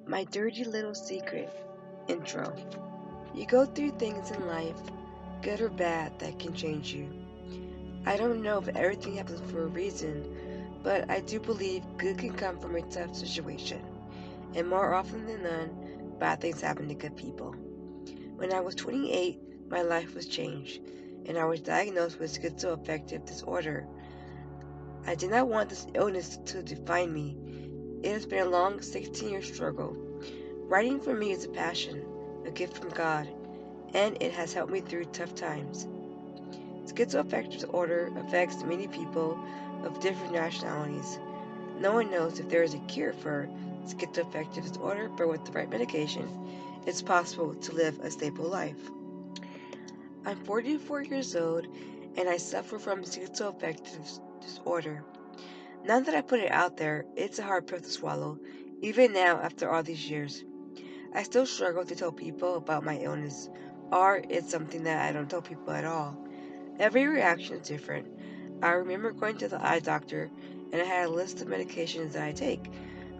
My dirty little secret. Intro. You go through things in life, good or bad, that can change you. I don't know if everything happens for a reason, but I do believe good can come from a tough situation. And more often than none, bad things happen to good people. When I was 28, my life was changed, and I was diagnosed with schizoaffective disorder. I did not want this illness to define me. It has been a long 16-year struggle. Writing for me is a passion, a gift from God, and it has helped me through tough times. Schizoaffective disorder affects many people of different nationalities. No one knows if there is a cure for schizoaffective disorder, but with the right medication, it's possible to live a stable life. I'm 44 years old, and I suffer from schizoaffective disorder. Now that I put it out there, it's a hard pill to swallow, even now after all these years. I still struggle to tell people about my illness, or it's something that I don't tell people at all. Every reaction is different. I remember going to the eye doctor, and I had a list of medications that I take.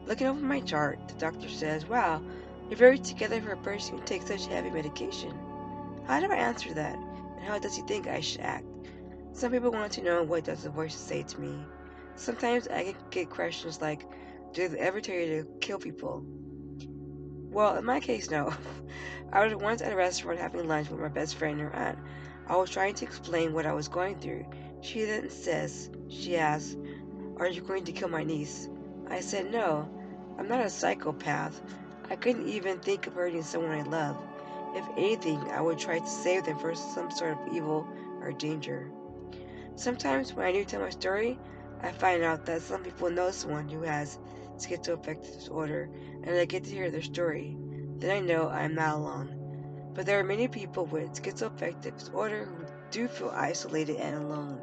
Looking over my chart, the doctor says, "Wow, you're very together for a person who takes such heavy medication." How do I answer that? And how does he think I should act? Some people want to know, what does the voice say to me? Sometimes I get questions like, "Do they ever tell you to kill people?" Well, in my case, no. I was once at a restaurant having lunch with my best friend and her aunt. I was trying to explain what I was going through. She asked, "Are you going to kill my niece?" I said, "No, I'm not a psychopath. I couldn't even think of hurting someone I love. If anything, I would try to save them from some sort of evil or danger." Sometimes when I do tell my story, I find out that some people know someone who has schizoaffective disorder, and I get to hear their story. Then I know I am not alone. But there are many people with schizoaffective disorder who do feel isolated and alone.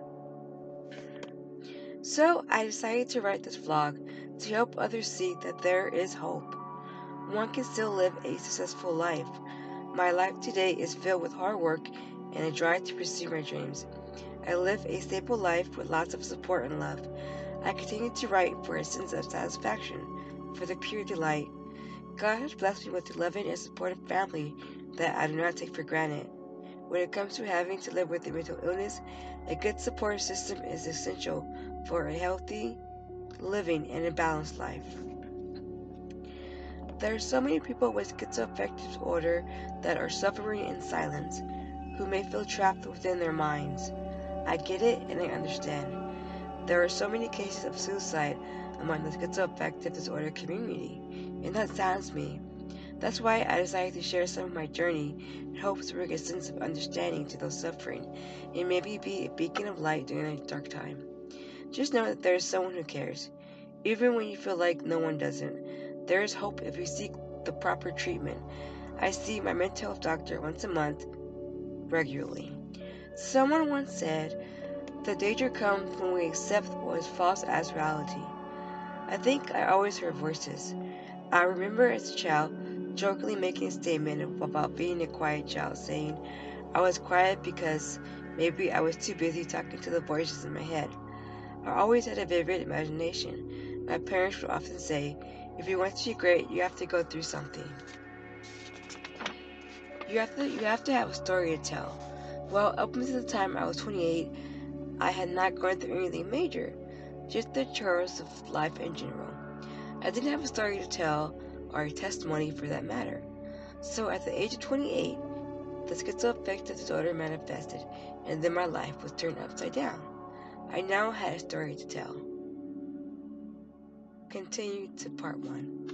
So I decided to write this vlog to help others see that there is hope. One can still live a successful life. My life today is filled with hard work and a drive to pursue my dreams. I live a stable life with lots of support and love. I continue to write for a sense of satisfaction, for the pure delight. God has blessed me with a loving and supportive family that I do not take for granted. When it comes to having to live with a mental illness, a good support system is essential for a healthy living and a balanced life. There are so many people with schizoaffective disorder that are suffering in silence, who may feel trapped within their minds. I get it and I understand. There are so many cases of suicide among the schizoaffective disorder community, and that saddens me. That's why I decided to share some of my journey in hopes to bring a sense of understanding to those suffering and maybe be a beacon of light during a dark time. Just know that there is someone who cares. Even when you feel like no one doesn't, there is hope if you seek the proper treatment. I see my mental health doctor once a month regularly. Someone once said, "The danger comes when we accept what is false as reality." I think I always heard voices. I remember as a child jokingly making a statement about being a quiet child, saying I was quiet because maybe I was too busy talking to the voices in my head. I always had a vivid imagination. My parents would often say, "If you want to be great, you have to go through something. You have to have a story to tell." Well, up until the time I was 28, I had not gone through anything major, just the chores of life in general. I didn't have a story to tell, or a testimony for that matter. So at the age of 28, the schizoaffective disorder manifested, and then my life was turned upside down. I now had a story to tell. Continue to part 1.